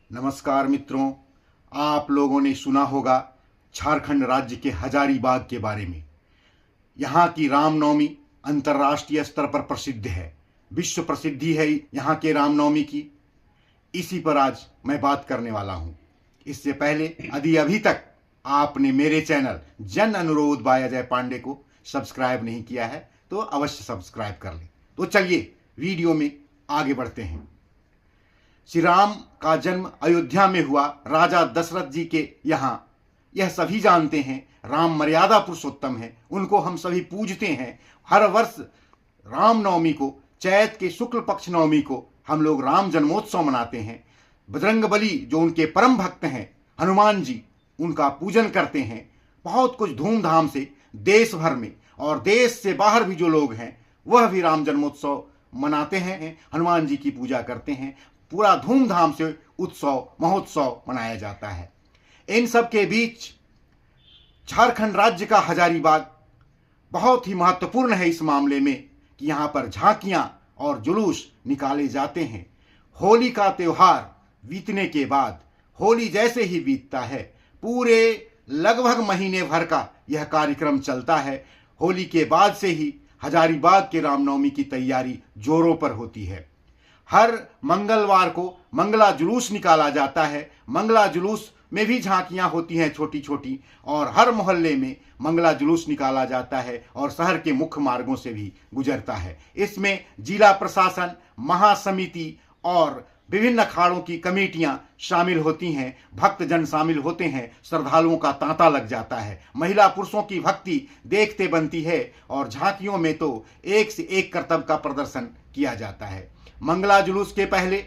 नमस्कार मित्रों, आप लोगों ने सुना होगा झारखंड राज्य के हजारीबाग के बारे में। यहाँ की रामनवमी अंतर्राष्ट्रीय स्तर पर प्रसिद्ध है, विश्व प्रसिद्धि है यहाँ के रामनवमी की। इसी पर आज मैं बात करने वाला हूँ। इससे पहले यदि अभी तक आपने मेरे चैनल जन अनुरोध बाय अजय पांडे को सब्सक्राइब नहीं किया है तो अवश्य सब्सक्राइब कर लें। तो चलिए वीडियो में आगे बढ़ते हैं। श्री राम का जन्म अयोध्या में हुआ राजा दशरथ जी के यहाँ। यह सभी जानते हैं, राम मर्यादा पुरुषोत्तम है, उनको हम सभी पूजते हैं। हर वर्ष रामनवमी को, चैत के शुक्ल पक्ष नवमी को हम लोग राम जन्मोत्सव मनाते हैं। बजरंगबली जो उनके परम भक्त हैं, हनुमान जी, उनका पूजन करते हैं बहुत कुछ धूमधाम से। देश भर में और देश से बाहर भी जो लोग हैं वह भी राम जन्मोत्सव मनाते हैं, हनुमान जी की पूजा करते हैं। पूरा धूमधाम से उत्सव महोत्सव मनाया जाता है। इन सब के बीच झारखंड राज्य का हजारीबाग बहुत ही महत्वपूर्ण है इस मामले में कि यहाँ पर झांकियाँ और जुलूस निकाले जाते हैं। होली का त्यौहार बीतने के बाद, होली जैसे ही बीतता है, पूरे लगभग महीने भर का यह कार्यक्रम चलता है। होली के बाद से ही हजारीबाग के रामनवमी की तैयारी जोरों पर होती है। हर मंगलवार को मंगला जुलूस निकाला जाता है। मंगला जुलूस में भी झांकियां होती हैं छोटी छोटी, और हर मोहल्ले में मंगला जुलूस निकाला जाता है और शहर के मुख्य मार्गों से भी गुजरता है। इसमें जिला प्रशासन, महासमिति और विभिन्न अखाड़ों की कमेटियां शामिल होती हैं, भक्तजन शामिल होते हैं, श्रद्धालुओं का तांता लग जाता है। महिला पुरुषों की भक्ति देखते बनती है और झांकियों में तो एक से एक करतब का प्रदर्शन किया जाता है। मंगला जुलूस के पहले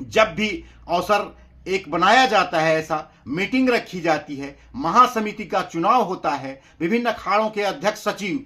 जब भी अवसर एक बनाया जाता है, ऐसा मीटिंग रखी जाती है, महासमिति का चुनाव होता है। विभिन्न अखाड़ों के अध्यक्ष सचिव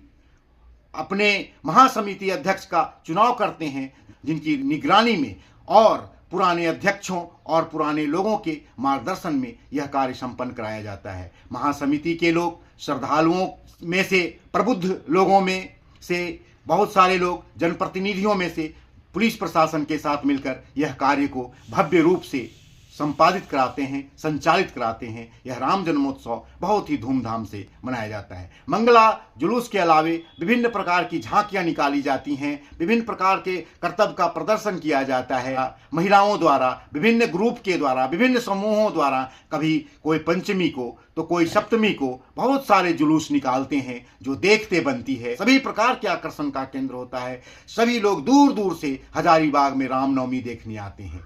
अपने महासमिति अध्यक्ष का चुनाव करते हैं, जिनकी निगरानी में और पुराने अध्यक्षों और पुराने लोगों के मार्गदर्शन में यह कार्य संपन्न कराया जाता है। महासमिति के लोग, श्रद्धालुओं में से, प्रबुद्ध लोगों में से बहुत सारे लोग, जनप्रतिनिधियों में से, पुलिस प्रशासन के साथ मिलकर यह कार्य को भव्य रूप से संपादित कराते हैं, संचालित कराते हैं। यह राम जन्मोत्सव बहुत ही धूमधाम से मनाया जाता है। मंगला जुलूस के अलावे विभिन्न प्रकार की झांकियां निकाली जाती हैं, विभिन्न प्रकार के करतब का प्रदर्शन किया जाता है महिलाओं द्वारा, विभिन्न ग्रुप के द्वारा, विभिन्न समूहों द्वारा। कभी कोई पंचमी को तो कोई सप्तमी को बहुत सारे जुलूस निकालते हैं जो देखते बनती है। सभी प्रकार के आकर्षण का केंद्र होता है। सभी लोग दूर दूर से हजारीबाग में रामनवमी देखने आते हैं।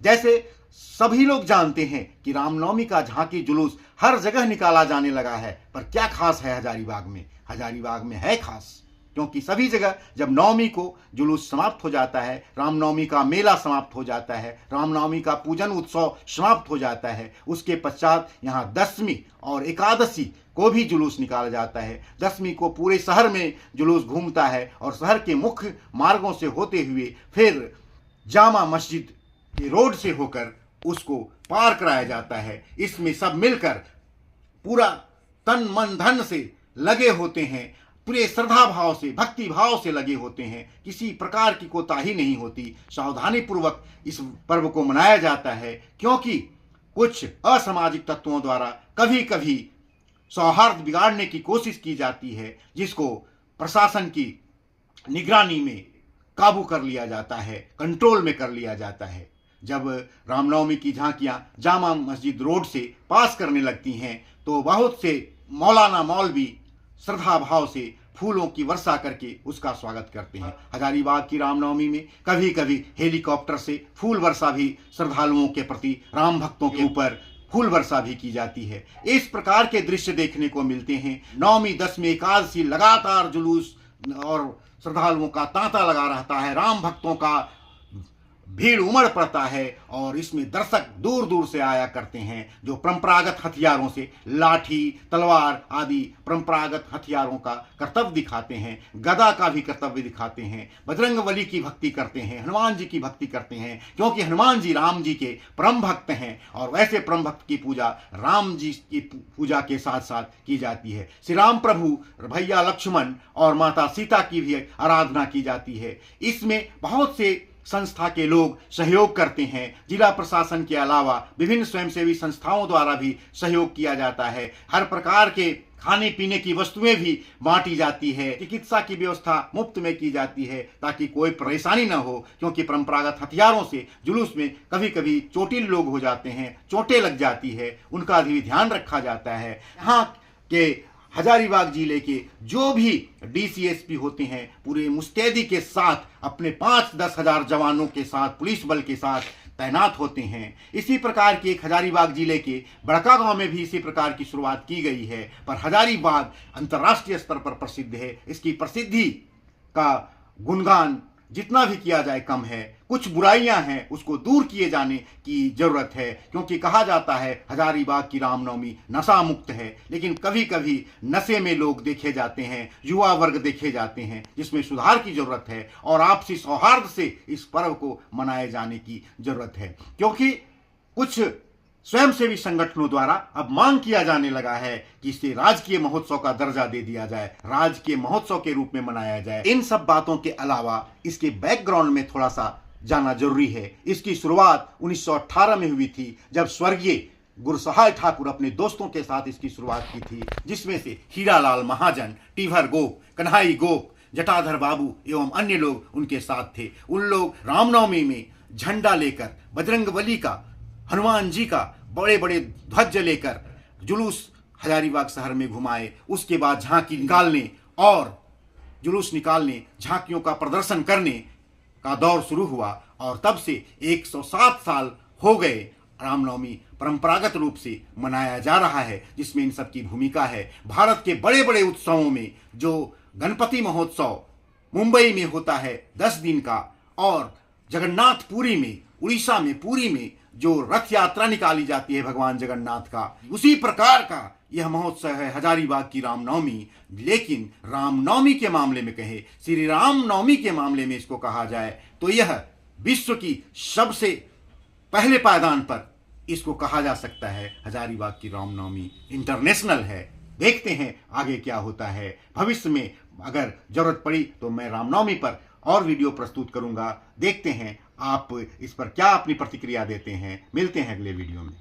जैसे सभी लोग जानते हैं कि रामनवमी का झांकी जुलूस हर जगह निकाला जाने लगा है, पर क्या खास है हजारीबाग में? हजारीबाग में है खास, क्योंकि सभी जगह जब नवमी को जुलूस समाप्त हो जाता है, रामनवमी का मेला समाप्त हो जाता है, रामनवमी का पूजन उत्सव समाप्त हो जाता है, उसके पश्चात यहाँ दशमी और एकादशी को भी जुलूस निकाला जाता है। दशमी को पूरे शहर में जुलूस घूमता है और शहर के मुख्य मार्गों से होते हुए फिर जामा मस्जिद के रोड से होकर उसको पार कराया जाता है। इसमें सब मिलकर पूरा तन मन धन से लगे होते हैं, पूरे श्रद्धा भाव से, भक्ति भाव से लगे होते हैं। किसी प्रकार की कोताही नहीं होती। सावधानी पूर्वक इस पर्व को मनाया जाता है, क्योंकि कुछ असामाजिक तत्वों द्वारा कभी कभी सौहार्द बिगाड़ने की कोशिश की जाती है, जिसको प्रशासन की निगरानी में काबू कर लिया जाता है, कंट्रोल में कर लिया जाता है। जब रामनवमी की झांकियां जामा मस्जिद रोड से पास करने लगती हैं तो बहुत से मौलाना मौलवी श्रद्धा भाव से फूलों की वर्षा करके उसका स्वागत करते हैं। हजारीबाग की रामनवमी में कभी कभी हेलीकॉप्टर से फूल वर्षा भी श्रद्धालुओं के प्रति, राम भक्तों के ऊपर फूल वर्षा भी की जाती है। इस प्रकार के दृश्य देखने को मिलते हैं। नवमी, दशमी, एकादशी लगातार जुलूस और श्रद्धालुओं का तांता लगा रहता है, राम भक्तों का भीड़ उमड़ पड़ता है और इसमें दर्शक दूर दूर से आया करते हैं, जो परंपरागत हथियारों से, लाठी, तलवार आदि परंपरागत हथियारों का कर्तव्य दिखाते हैं, गदा का भी कर्तव्य दिखाते हैं, बजरंगबली की भक्ति करते हैं, हनुमान जी की भक्ति करते हैं, क्योंकि हनुमान जी राम जी के परम भक्त हैं और वैसे परम भक्त की पूजा राम जी की पूजा के साथ साथ की जाती है। श्री राम प्रभु, भैया लक्ष्मण और माता सीता की भी आराधना की जाती है। इसमें बहुत से संस्था के लोग सहयोग करते हैं। जिला प्रशासन के अलावा विभिन्न स्वयंसेवी संस्थाओं द्वारा भी सहयोग किया जाता है। हर प्रकार के खाने पीने की वस्तुएं भी बांटी जाती है। चिकित्सा की व्यवस्था मुफ्त में की जाती है ताकि कोई परेशानी न हो, क्योंकि परंपरागत हथियारों से जुलूस में कभी कभी चोटिल लोग हो जाते हैं, चोटें लग जाती है, उनका भी ध्यान रखा जाता है। यहाँ के हजारीबाग जिले के जो भी डीसीएसपी होते हैं पूरे मुस्तैदी के साथ अपने 5-10 हजार जवानों के साथ, पुलिस बल के साथ तैनात होते हैं। इसी प्रकार की एक हजारीबाग जिले के बड़का गांव में भी इसी प्रकार की शुरुआत की गई है। पर हजारीबाग अंतर्राष्ट्रीय स्तर पर प्रसिद्ध है। इसकी प्रसिद्धि का गुणगान जितना भी किया जाए कम है। कुछ बुराइयां हैं, उसको दूर किए जाने की जरूरत है, क्योंकि कहा जाता है हजारीबाग की रामनवमी नशा मुक्त है। लेकिन कभी कभी नशे में लोग देखे जाते हैं, युवा वर्ग देखे जाते हैं, जिसमें सुधार की जरूरत है और आपसी सौहार्द से इस पर्व को मनाए जाने की जरूरत है। क्योंकि कुछ स्वयंसेवी संगठनों द्वारा अब मांग किया जाने लगा है कि इसे राजकीय महोत्सव का दर्जा दे दिया जाए, राजकीय महोत्सव के रूप में मनाया जाए। इन सब बातों के अलावा इसके बैकग्राउंड में थोड़ा सा जाना जरूरी है। इसकी शुरुआत 1918 में हुई थी, जब स्वर्गीय गुरसहाय ठाकुर अपने दोस्तों के साथ इसकी शुरुआत की थी, जिसमें से हीरालाल महाजन, टीभर गोप, कन्हाई गोप, जटाधर बाबू एवं अन्य लोग उनके साथ थे। उन लोग रामनवमी में झंडा लेकर, बजरंगबली का, हनुमान जी का बड़े बड़े ध्वज लेकर जुलूस हजारीबाग शहर में घुमाए। उसके बाद झांकी निकालने और जुलूस निकालने, झांकियों का प्रदर्शन करने का दौर शुरू हुआ और तब से 107 साल हो गए रामनवमी परंपरागत रूप से मनाया जा रहा है, जिसमें इन सब की भूमिका है। भारत के बड़े बड़े उत्सवों में जो गणपति महोत्सव मुंबई में होता है 10 दिन का, और जगन्नाथपुरी में, उड़ीसा में पुरी में जो रथ यात्रा निकाली जाती है भगवान जगन्नाथ का, उसी प्रकार का यह महोत्सव है हजारीबाग की रामनवमी। लेकिन रामनवमी के मामले में कहे, श्री रामनवमी के मामले में इसको कहा जाए तो यह विश्व की सबसे पहले पायदान पर इसको कहा जा सकता है हजारीबाग की रामनवमी इंटरनेशनल है। देखते हैं आगे क्या होता है। भविष्य में अगर जरूरत पड़ी तो मैं रामनवमी पर और वीडियो प्रस्तुत करूंगा। देखते हैं आप इस पर क्या अपनी प्रतिक्रिया देते हैं। मिलते हैं अगले वीडियो में।